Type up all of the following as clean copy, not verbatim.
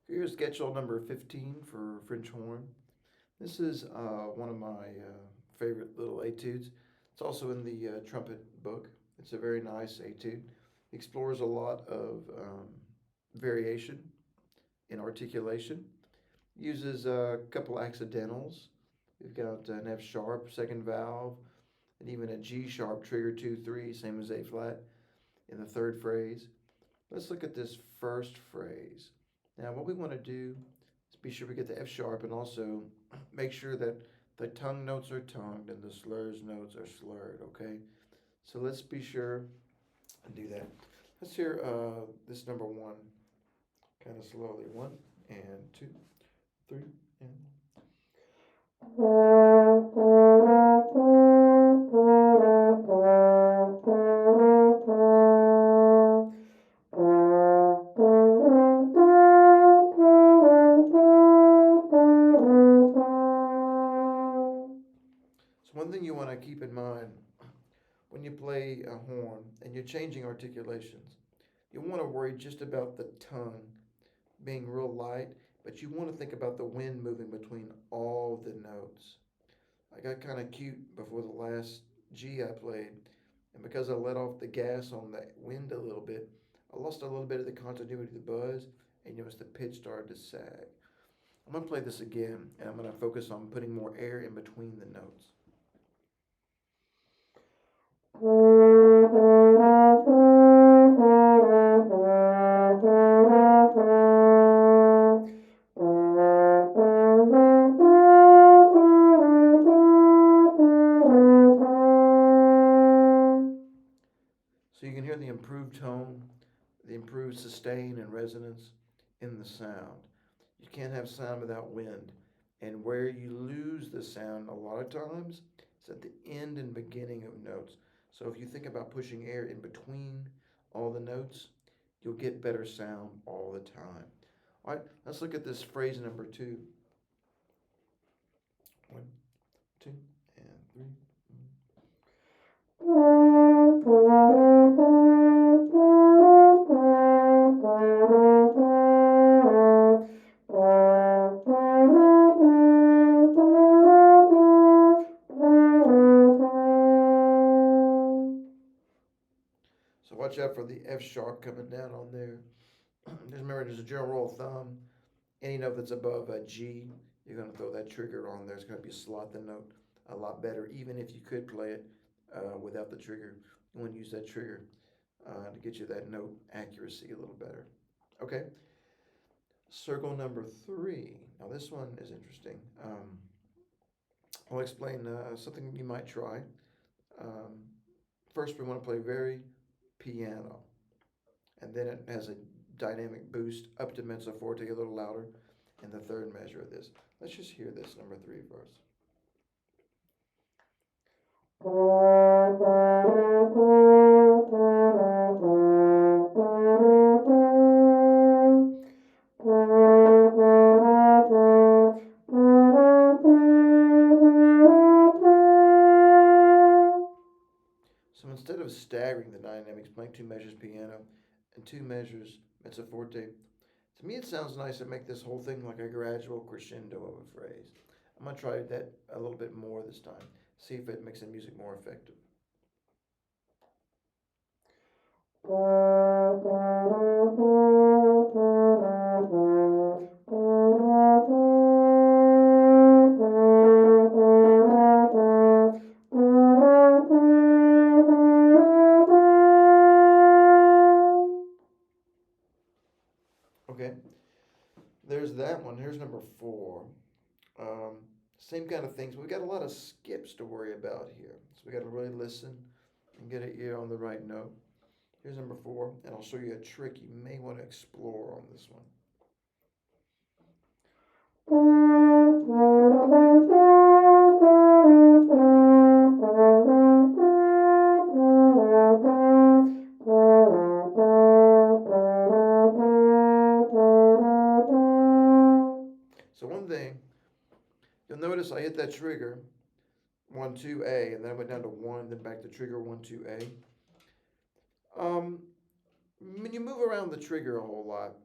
Here's Getchell number 15 for French horn. This is one of my favorite little etudes. It's also in the trumpet book. It's a very nice etude. It explores a lot of variation in articulation. Uses a couple accidentals. We've got an F sharp, second valve, and even a G sharp trigger 2 3, same as A flat in the third phrase. Let's look at this first phrase. Now, what we want to do is be sure we get the F sharp and also make sure that the tongue notes are tongued and the slurs notes are slurred, okay? So let's be sure and do that. Let's hear this number one kind of slowly. One and two, three, and so one thing you want to keep in mind when you play a horn and you're changing articulations, you want to worry just about the tongue being real light, but you want to think about the wind moving between all the notes. I got kind of cute before the last G I played, and because I let off the gas on the wind a little bit, I lost a little bit of the continuity of the buzz, and you notice the pitch started to sag. I'm going to play this again, and I'm going to focus on putting more air in between the notes. So you can hear the improved tone, the improved sustain and resonance in the sound. You can't have sound without wind. And where you lose the sound a lot of times is at the end and beginning of notes. So if you think about pushing air in between all the notes, you'll get better sound all the time. All right, let's look at this phrase number two. One, two, and three. So watch out for the F sharp coming down on there. Just remember, there's a general rule of thumb. Any note that's above a G, you're going to throw that trigger on there. It's going to be slot the note a lot better, even if you could play it without the trigger. You want to use that trigger to get you that note accuracy a little better. Okay, circle number three. Now this one is interesting. I'll explain something you might try. Um, First, we want to play very piano, and then it has a dynamic boost up to mezzo forte a little louder in the third measure of this. Let's just hear this number three first. So instead of staggering the dynamics, playing two measures piano, and 2 measures, mezzo forte. To me, it sounds nice to make this whole thing like a gradual crescendo of a phrase. I'm going to try that a little bit more this time, see if it makes the music more effective. Okay, there's that one. Here's number 4. Um, Same kind of things. We got a lot of skips to worry about here, so we got to really listen and get an ear on the right note. Here's number 4, and I'll show you a trick you may want to explore on this one. So one thing, you'll notice I hit that trigger 1 2 A, and then I went down to 1, then back to trigger 1 2 A. Um, when you move around the trigger a whole lot,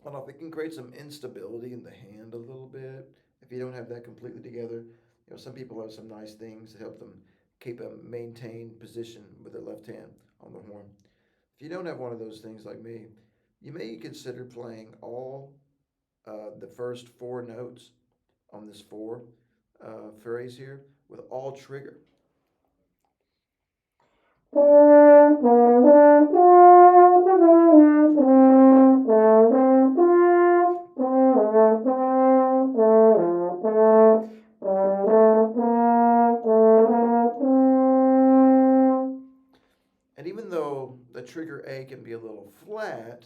I don't know if it can create some instability in the hand a little bit if you don't have that completely together. Some people have some nice things to help them keep a maintained position with their left hand on the horn. If you don't have one of those things like me, you may consider playing all the first 4 notes on this 4 phrase here with all trigger. And even though the trigger A can be a little flat,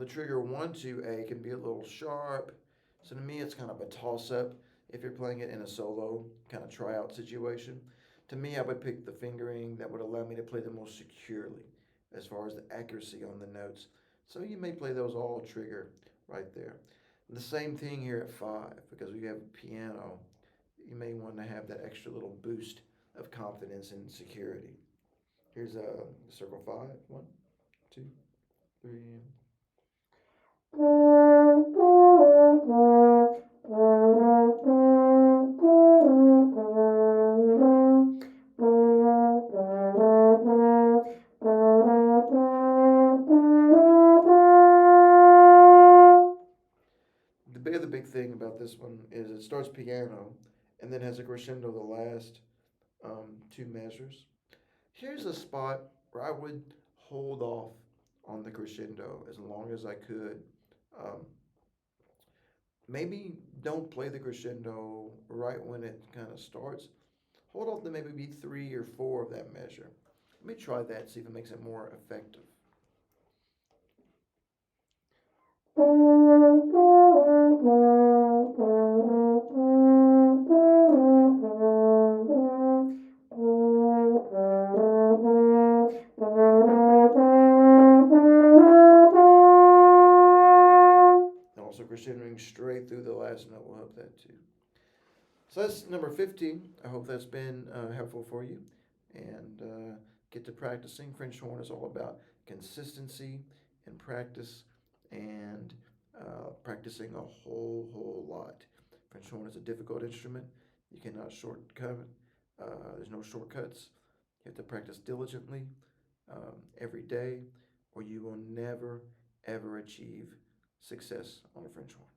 the trigger 1 2 A can be a little sharp. So to me, it's kind of a toss up if you're playing it in a solo kind of tryout situation. To me, I would pick the fingering that would allow me to play the most securely as far as the accuracy on the notes. So you may play those all trigger right there. And the same thing here at 5, because we have a piano, you may want to have that extra little boost of confidence and security. Here's a circle 5. 1, 2, 3. The big thing about this one is it starts piano and then has a crescendo the last 2 measures. Here's a spot where I would hold off on the crescendo as long as I could. Um, Maybe don't play the crescendo right when it kind of starts. Hold off to maybe be 3 or 4 of that measure. Let me try that, see if it makes it more effective. And also crescendoing straight through the last note will help that too. So that's number 15. I hope that's been helpful for you. And get to practicing. French horn is all about consistency and practice and practicing a whole lot. French horn is a difficult instrument. You cannot shortcut it. There's no shortcuts. You have to practice diligently every day, or you will never, ever achieve success on a French horn.